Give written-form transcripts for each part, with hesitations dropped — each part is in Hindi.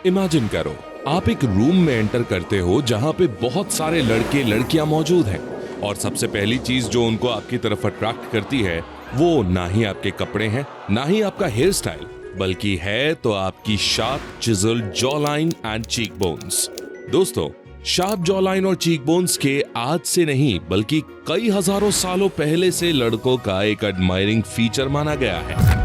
इमेजिन करो, आप एक रूम में एंटर करते हो जहां पे बहुत सारे लड़के लड़कियां मौजूद हैं और सबसे पहली चीज जो उनको आपकी तरफ अट्रैक्ट करती है वो ना ही आपके कपड़े हैं, ना ही आपका हेयर स्टाइल, बल्कि है तो आपकी sharp chiselled jaw line and cheek bones. दोस्तों, शार्प जॉ लाइन और चीक बोन्स के आज से नहीं बल्कि कई हजारों सालों पहले से लड़कों का एक एडमायरिंग फीचर माना गया है,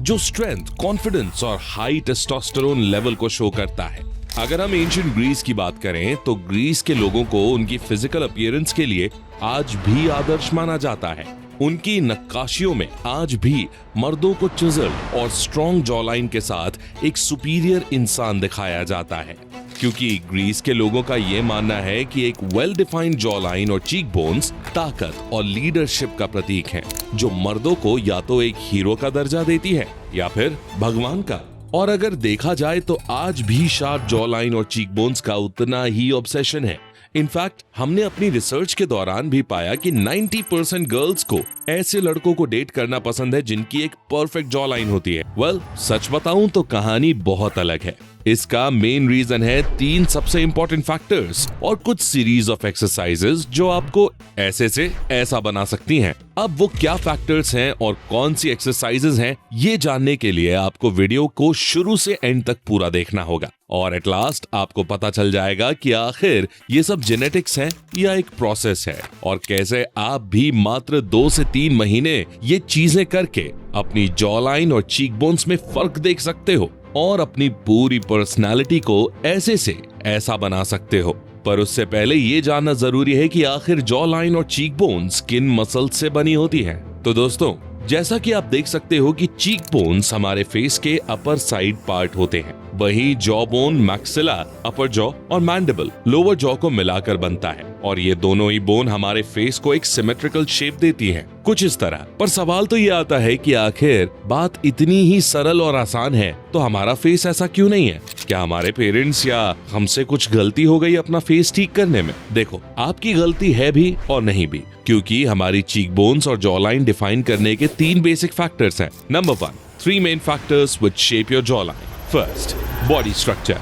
जो स्ट्रेंथ, कॉन्फिडेंस और हाई टेस्टोस्टेरोन लेवल को शो करता है। अगर हम एंशिएंट ग्रीस की बात करें तो ग्रीस के लोगों को उनकी फिजिकल अपीयरेंस के लिए आज भी आदर्श माना जाता है। उनकी नक्काशियों में आज भी मर्दों को चिजल्ड और स्ट्रॉन्ग जॉ लाइन के साथ एक सुपीरियर इंसान दिखाया जाता है, क्योंकि ग्रीस के लोगों का यह मानना है कि एक वेल डिफाइंड जॉ लाइन और चीक बोन्स ताकत और लीडरशिप का प्रतीक हैं, जो मर्दों को या तो एक हीरो का दर्जा देती है या फिर भगवान का। और अगर देखा जाए तो आज भी शार्प जॉ लाइन और चीक बोन्स का उतना ही ऑब्सेशन है। इनफैक्ट हमने अपनी रिसर्च के दौरान भी पाया कि 90% गर्ल्स को ऐसे लड़कों को डेट करना पसंद है जिनकी एक परफेक्ट जॉ लाइन होती है। वेल, सच बताऊं तो कहानी बहुत अलग है। इसका मेन रीजन है 3 सबसे इंपॉर्टेंट फैक्टर्स और कुछ सीरीज ऑफ एक्सरसाइजेस जो आपको ऐसे से ऐसा बना सकती हैं। अब वो क्या फैक्टर्स हैं और कौन सी एक्सरसाइजेस हैं, ये जानने के लिए आपको वीडियो को शुरू से एंड तक पूरा देखना होगा और एट लास्ट आपको पता चल जाएगा कि आखिर ये सब जेनेटिक्स है या एक प्रोसेस है और कैसे आप भी मात्र 2 से 3 महीने ये चीजें करके अपनी जॉ लाइन और चीक बोन्स में फर्क देख सकते हो और अपनी पूरी पर्सनालिटी को ऐसे से ऐसा बना सकते हो। पर उससे पहले ये जानना जरूरी है कि आखिर जॉ लाइन और चीक बोन्स किन मसल से बनी होती है। तो दोस्तों, जैसा कि आप देख सकते हो कि चीक बोन्स हमारे फेस के अपर साइड पार्ट होते हैं, वहीं जॉ बोन मैक्सिला, अपर जॉ और मैंडिबल लोअर जॉ को मिलाकर बनता है और ये दोनों ही बोन हमारे फेस को एक सिमेट्रिकल शेप देती हैं, कुछ इस तरह। पर सवाल तो ये आता है कि आखिर बात इतनी ही सरल और आसान है तो हमारा फेस ऐसा क्यों नहीं है? क्या हमारे पेरेंट्स या हमसे कुछ गलती हो गई अपना फेस ठीक करने में? देखो, आपकी गलती है भी और नहीं भी, क्योंकि हमारी चीक बोन्स और जॉ लाइन डिफाइन करने के 3 बेसिक फैक्टर्स हैं। Number 1, 3 main factors which shape your jaw line. First, body structure.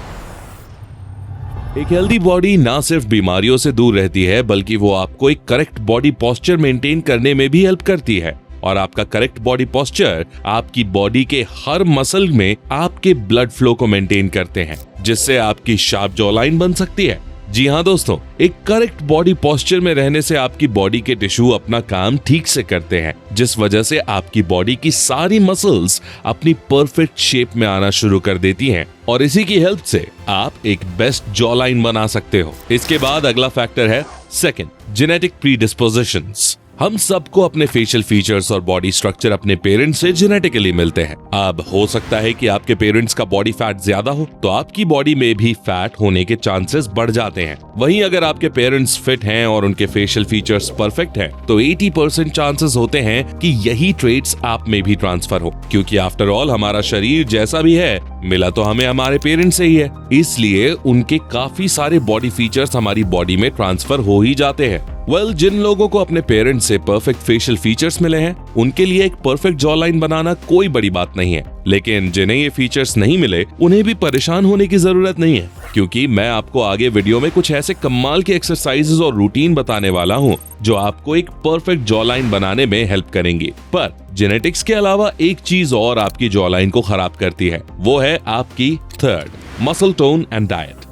एक हेल्दी बॉडी ना सिर्फ बीमारियों से दूर रहती है बल्कि वो आपको एक करेक्ट बॉडी पोस्चर मेंटेन करने में भी हेल्प करती है। और आपका करेक्ट बॉडी पोस्चर आपकी बॉडी के हर मसल में आपके ब्लड फ्लो को मेंटेन करते हैं, जिससे आपकी शार्प जॉ लाइन बन सकती है। जी हाँ दोस्तों, एक करेक्ट बॉडी पोस्चर में रहने से आपकी बॉडी के टिश्यू अपना काम ठीक से करते हैं, जिस वजह से आपकी बॉडी की सारी मसल्स अपनी परफेक्ट शेप में आना शुरू कर देती हैं और इसी की हेल्प से आप एक बेस्ट जॉ लाइन बना सकते हो। इसके बाद अगला फैक्टर है सेकंड, जेनेटिक प्रीडिस्पोजिशंस। हम सबको अपने फेशियल फीचर्स और बॉडी स्ट्रक्चर अपने पेरेंट्स से जेनेटिकली मिलते हैं। अब हो सकता है कि आपके पेरेंट्स का बॉडी फैट ज्यादा हो तो आपकी बॉडी में भी फैट होने के चांसेस बढ़ जाते हैं। वहीं अगर आपके पेरेंट्स फिट हैं और उनके फेशियल फीचर्स परफेक्ट हैं तो 80% चांसेस होते हैं कि यही ट्रेट्स आप में भी ट्रांसफर हो, क्योंकि आफ्टर ऑल हमारा शरीर जैसा भी है मिला तो हमें हमारे पेरेंट्स से ही है, इसलिए उनके काफी सारे बॉडी फीचर्स हमारी बॉडी में ट्रांसफर हो ही जाते हैं। वेल, जिन लोगों को अपने पेरेंट्स से परफेक्ट फेशियल फीचर्स मिले हैं उनके लिए एक परफेक्ट जॉ लाइन बनाना कोई बड़ी बात नहीं है, लेकिन जिन्हें ये फीचर्स नहीं मिले उन्हें भी परेशान होने की जरूरत नहीं है, क्योंकि मैं आपको आगे वीडियो में कुछ ऐसे कमाल के एक्सरसाइजेस और रूटीन बताने वाला हूँ जो आपको एक परफेक्ट जॉ लाइन बनाने में हेल्प करेंगी। पर जेनेटिक्स के अलावा एक चीज और आपकी जॉ लाइन को खराब करती है, वो है आपकी third, muscle tone and diet.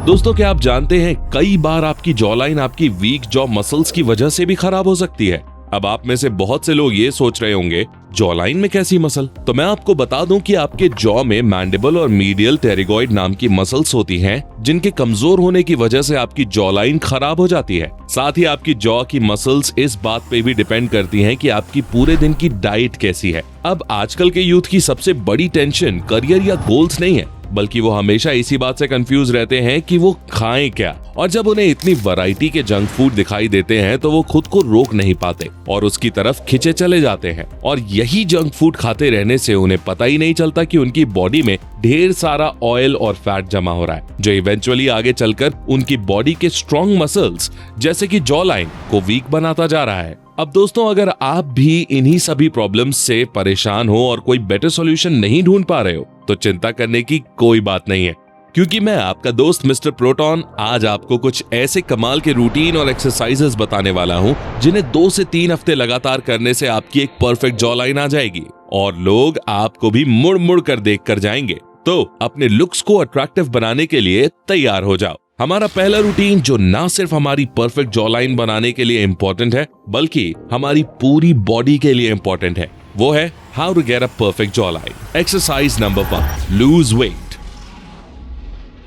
दोस्तों, क्या आप जानते हैं कई बार आपकी जॉ लाइन आपकी वीक जॉ मसल्स की वजह से भी खराब हो सकती है। अब आप में से बहुत से लोग ये सोच रहे होंगे जॉ लाइन में कैसी मसल? तो मैं आपको बता दूं कि आपके जॉ में मैंडिबल और मीडियल टेरिगॉइड नाम की मसल्स होती हैं, जिनके कमजोर होने की वजह से आपकी जॉ लाइन खराब हो जाती है। साथ ही आपकी जॉ की मसल्स इस बात पे भी डिपेंड करती हैं कि आपकी पूरे दिन की डाइट कैसी है। अब आजकल के यूथ की सबसे बड़ी टेंशन करियर या गोल्स नहीं है, बल्कि वो हमेशा इसी बात से कंफ्यूज रहते हैं कि वो खाएं क्या और जब उन्हें इतनी वैरायटी के जंक फूड दिखाई देते हैं तो वो खुद को रोक नहीं पाते और उसकी तरफ खिंचे चले जाते हैं। और यही जंक फूड खाते रहने से उन्हें पता ही नहीं चलता कि उनकी बॉडी में ढेर सारा ऑयल और फैट जमा हो रहा है, जो इवेंचुअली आगे चलकर उनकी बॉडी के स्ट्रॉन्ग मसल्स जैसे कि जॉ लाइन को वीक बनाता जा रहा है। अब दोस्तों, अगर आप भी इन्हीं सभी प्रॉब्लम्स से परेशान हो और कोई बेटर सॉल्यूशन नहीं ढूंढ पा रहे हो तो चिंता करने की कोई बात नहीं है, क्योंकि मैं आपका दोस्त मिस्टर प्रोटॉन आज आपको कुछ ऐसे कमाल के रूटीन और एक्सरसाइजेस बताने वाला हूं जिन्हें 2 से 3 हफ्ते लगातार करने से आपकी एक परफेक्ट जॉ लाइन आ जाएगी और लोग आपको भी मुड़ मुड़ कर देख कर जाएंगे। तो अपने लुक्स को अट्रैक्टिव बनाने के लिए तैयार हो जाओ। हमारा पहला रूटीन जो ना सिर्फ हमारी परफेक्ट जॉ लाइन बनाने के लिए इंपॉर्टेंट है बल्कि हमारी पूरी बॉडी के लिए इंपॉर्टेंट है, वो है how to get a perfect jaw line. Exercise number 1, lose weight.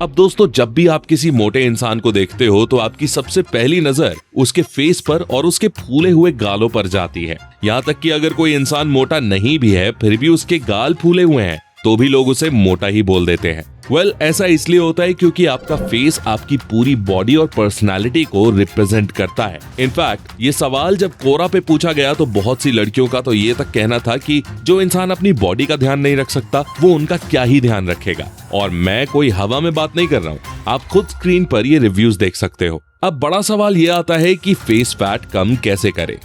अब दोस्तों, जब भी आप किसी मोटे इंसान को देखते हो तो आपकी सबसे पहली नजर उसके फेस पर और उसके फूले हुए गालों पर जाती है। यहाँ तक कि अगर कोई इंसान मोटा नहीं भी है फिर भी उसके गाल फूले हुए हैं तो भी लोग उसे मोटा ही बोल देते हैं। ऐसा इसलिए होता है क्योंकि आपका फेस आपकी पूरी बॉडी और पर्सनालिटी को रिप्रेजेंट करता है। इनफैक्ट ये सवाल जब कोरा पे पूछा गया तो बहुत सी लड़कियों का तो ये तक कहना था कि जो इंसान अपनी बॉडी का ध्यान नहीं रख सकता वो उनका क्या ही ध्यान रखेगा। और मैं कोई हवा में बात नहीं कर रहा हूँ, आप खुद स्क्रीन पर ये रिव्यूज देख सकते हो। अब बड़ा सवाल ये आता है कि फेस फैट कम कैसे करें।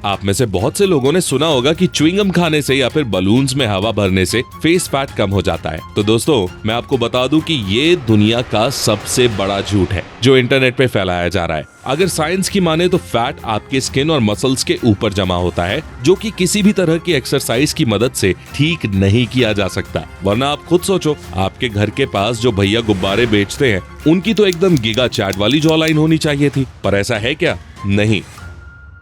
आप में से बहुत से लोगों ने सुना होगा कि च्युइंगम खाने से या फिर बलून्स में हवा भरने से फेस फैट कम हो जाता है। तो दोस्तों, मैं आपको बता दूं कि ये दुनिया का सबसे बड़ा झूठ है जो इंटरनेट पे फैलाया जा रहा है। अगर साइंस की माने तो फैट आपके स्किन और मसल्स के ऊपर जमा होता है जो कि किसी भी तरह की एक्सरसाइज की मदद से ठीक नहीं किया जा सकता। वरना आप खुद सोचो, आपके घर के पास जो भैया गुब्बारे बेचते हैं उनकी तो एकदम गीगा चैट वाली जॉ लाइन होनी चाहिए थी, पर ऐसा है क्या? नहीं।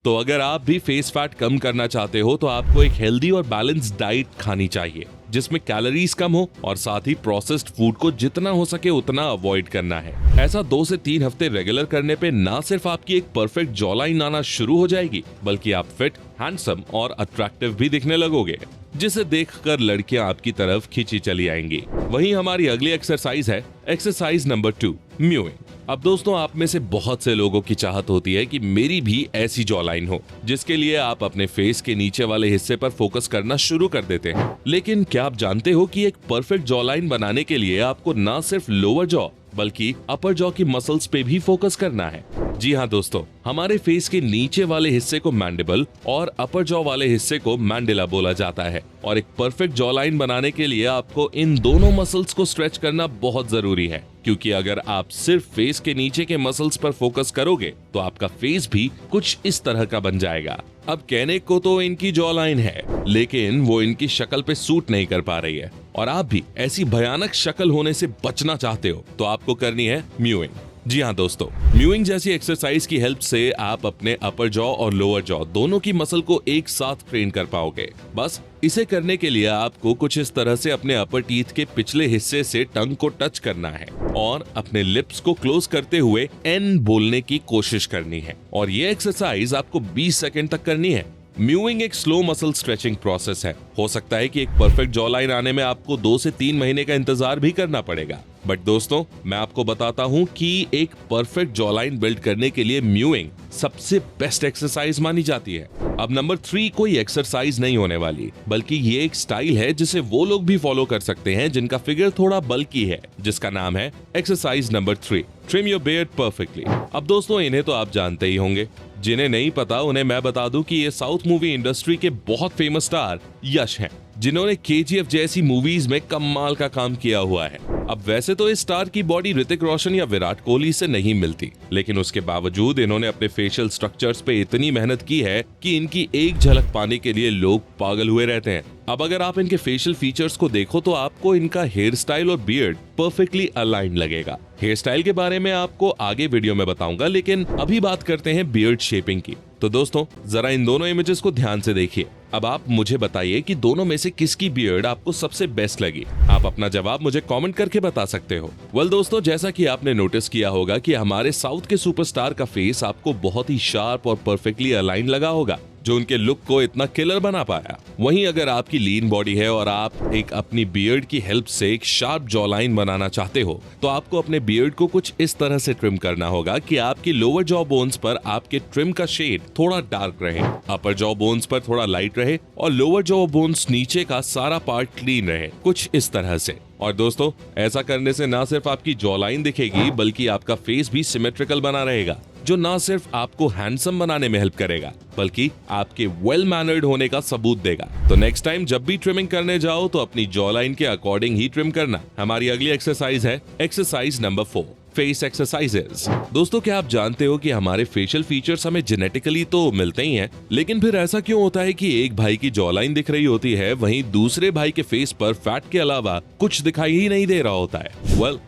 तो अगर आप भी फेस फैट कम करना चाहते हो तो आपको एक हेल्दी और बैलेंस्ड डाइट खानी चाहिए जिसमें कैलोरीज कम हो और साथ ही प्रोसेस्ड फूड को जितना हो सके उतना अवॉइड करना है। ऐसा 2 से 3 हफ्ते रेगुलर करने पे ना सिर्फ आपकी एक परफेक्ट जॉ लाइन आना शुरू हो जाएगी बल्कि आप फिट, हैंडसम और अट्रैक्टिव भी दिखने लगोगे, जिसे देखकर लड़कियां आपकी तरफ खींची चली आएंगी। वहीं हमारी अगली एक्सरसाइज है एक्सरसाइज नंबर 2, म्यूइंग। अब दोस्तों, आप में से बहुत से लोगों की चाहत होती है कि मेरी भी ऐसी जॉ लाइन हो, जिसके लिए आप अपने फेस के नीचे वाले हिस्से पर फोकस करना शुरू कर देते हैं। लेकिन क्या आप जानते हो कि एक परफेक्ट जॉ लाइन बनाने के लिए आपको ना सिर्फ लोअर जॉ बल्कि अपर जॉ की मसल्स पे भी फोकस करना है। जी हाँ दोस्तों, हमारे फेस के नीचे वाले हिस्से को मैंडिबल और अपर जॉ वाले हिस्से को मैंडिला बोला जाता है और एक परफेक्ट जॉ लाइन बनाने के लिए आपको इन दोनों मसल्स को स्ट्रेच करना बहुत जरूरी है, क्योंकि अगर आप सिर्फ फेस के नीचे के मसल्स पर फोकस करोगे तो आपका फेस भी कुछ इस तरह का बन जाएगा। अब कहने को तो इनकी जॉ लाइन है लेकिन वो इनकी शक्ल पे सूट नहीं कर पा रही है और आप भी ऐसी भयानक शक्ल होने से बचना चाहते हो तो आपको करनी है म्यूइंग। जी हाँ दोस्तों, म्यूइंग जैसी एक्सरसाइज की हेल्प से आप अपने अपर जॉ और लोअर जॉ दोनों की मसल को एक साथ ट्रेन कर पाओगे। बस इसे करने के लिए आपको कुछ इस तरह से अपने अपर टीथ के पिछले हिस्से से टंग को टच करना है और अपने लिप्स को क्लोज करते हुए एन बोलने की कोशिश करनी है और ये एक्सरसाइज आपको 20 सेकंड तक करनी है। म्यूइंग एक स्लो मसल स्ट्रेचिंग प्रोसेस है। हो सकता है कि एक परफेक्ट जॉ लाइन आने में आपको 2 से 3 महीने का इंतजार भी करना पड़ेगा, बट दोस्तों मैं आपको बताता हूँ कि एक परफेक्ट जॉ लाइन बिल्ड करने के लिए म्यूइंग सबसे बेस्ट एक्सरसाइज मानी जाती है। अब नंबर 3 कोई एक्सरसाइज नहीं होने वाली, बल्कि ये एक स्टाइल है जिसे वो लोग भी फॉलो कर सकते हैं जिनका फिगर थोड़ा बल्की है, जिसका नाम है exercise number 3, trim your beard perfectly. अब दोस्तों, इन्हें तो आप जानते ही होंगे, जिन्हें नहीं पता उन्हें मैं बता दूं कि ये साउथ मूवी इंडस्ट्री के बहुत फेमस स्टार यश हैं, जिन्होंने KGF जैसी मूवीज में कमाल का काम किया हुआ है। अब वैसे तो इस स्टार की बॉडी ऋतिक रोशन या विराट कोहली से नहीं मिलती, लेकिन उसके बावजूद इन्होंने अपने फेशियल स्ट्रक्चर्स पे इतनी मेहनत की है कि इनकी एक झलक पाने के लिए लोग पागल हुए रहते हैं। अब अगर आप इनके फेशियल फीचर्स को देखो तो आपको इनका हेयर स्टाइल और बियर्ड परफेक्टली अलाइन लगेगा। हेयर स्टाइल के बारे में आपको आगे वीडियो में बताऊंगा, लेकिन अभी बात करते हैं बियर्ड शेपिंग की। तो दोस्तों जरा इन दोनों इमेजेस को ध्यान से देखिए। अब आप मुझे बताइए कि दोनों में से किसकी बियर्ड आपको सबसे बेस्ट लगी। आप अपना जवाब मुझे कमेंट करके बता सकते हो। दोस्तों, जैसा कि आपने नोटिस किया होगा कि हमारे साउथ के सुपरस्टार का फेस आपको बहुत ही शार्प और परफेक्टली अलाइन लगा होगा, जो उनके लुक को इतना किलर बना पाया। वहीं अगर आपकी लीन बॉडी है और आप एक अपनी बियर्ड की हेल्प से एक शार्प जॉ लाइन बनाना चाहते हो, तो आपको अपने बियर्ड को कुछ इस तरह से ट्रिम करना होगा कि आपकी लोअर जॉ बोन्स पर आपके ट्रिम का शेड थोड़ा डार्क रहे, अपर जॉ बोन्स पर थोड़ा लाइट रहे और लोअर जॉ बोन्स नीचे का सारा पार्ट क्लीन रहे, कुछ इस तरह से। और दोस्तों, ऐसा करने से ना सिर्फ आपकी जॉ लाइन दिखेगी बल्कि आपका फेस भी सिमेट्रिकल बना रहेगा, जो ना सिर्फ आपको हैंडसम बनाने में हेल्प करेगा बल्कि आपके वेल मैनर्ड होने का सबूत देगा। तो नेक्स्ट टाइम जब भी ट्रिमिंग करने जाओ तो अपनी जॉ लाइन के अकॉर्डिंग ही ट्रिम करना। हमारी अगली एक्सरसाइज है एक्सरसाइज नंबर 4, फेस एक्सरसाइजेस। दोस्तों, क्या आप जानते हो कि हमारे फेशियल फीचर्स हमें जेनेटिकली तो मिलते ही हैं, लेकिन फिर ऐसा क्यों होता है कि एक भाई की जॉ लाइन दिख रही होती है वहीं दूसरे भाई के फेस पर फैट के अलावा कुछ दिखाई ही नहीं दे रहा होता है?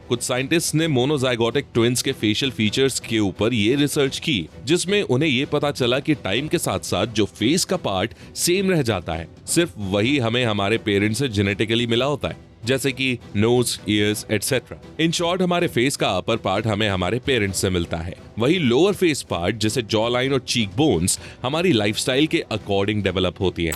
कुछ साइंटिस्ट ने मोनोजाइगोटिक ट्विंस के फेशियल फीचर्स के ऊपर ये रिसर्च की, जिसमें उन्हें ये पता चला कि टाइम के साथ साथ जो फेस का पार्ट सेम रह जाता है, सिर्फ वही हमें हमारे पेरेंट्स से जेनेटिकली मिला होता है, जैसे कि nose, ears etcetera. In short, हमारे फेस का अपर पार्ट हमें हमारे पेरेंट्स से मिलता है, वही लोअर फेस पार्ट जैसे जॉ लाइन और चीक बोन्स हमारी लाइफस्टाइल के अकॉर्डिंग डेवलप होती हैं।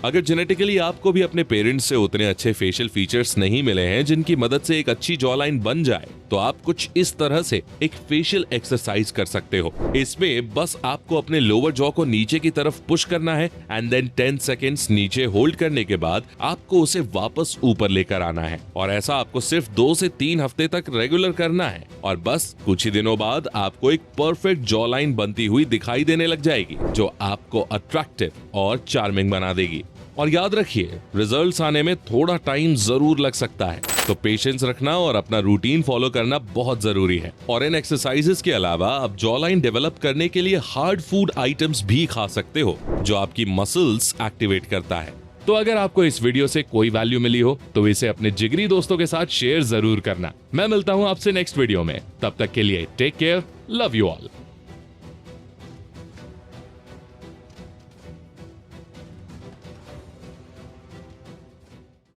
अगर जेनेटिकली आपको भी अपने पेरेंट्स से उतने अच्छे फेशियल फीचर्स नहीं मिले हैं जिनकी मदद से एक अच्छी जॉ लाइन बन जाए, तो आप कुछ इस तरह से एक फेशियल एक्सरसाइज कर सकते हो। इसमें बस आपको अपने लोअर जॉ को नीचे की तरफ पुश करना है एंड देन 10 सेकेंड्स नीचे होल्ड करने के बाद आपको उसे वापस ऊपर लेकर आना है, और ऐसा आपको सिर्फ 2 से 3 हफ्ते तक रेगुलर करना है, और बस कुछ ही दिनों बाद आपको एक परफेक्ट जॉ लाइन बनती हुई दिखाई देने लग जाएगी, जो आपको अट्रैक्टिव और चार्मिंग बना देगी। और याद रखिए, रिजल्ट्स आने में थोड़ा टाइम जरूर लग सकता है, तो पेशेंस रखना और अपना रूटीन फॉलो करना बहुत जरूरी है। और इन एक्सरसाइजेस के अलावा आप जॉ लाइन डेवलप करने के लिए हार्ड फूड आइटम्स भी खा सकते हो, जो आपकी मसल्स एक्टिवेट करता है। तो अगर आपको इस वीडियो से कोई वैल्यू मिली हो तो इसे अपने जिगरी दोस्तों के साथ शेयर जरूर करना। मैं मिलता हूं आपसे नेक्स्ट वीडियो में, तब तक के लिए take care, love you all.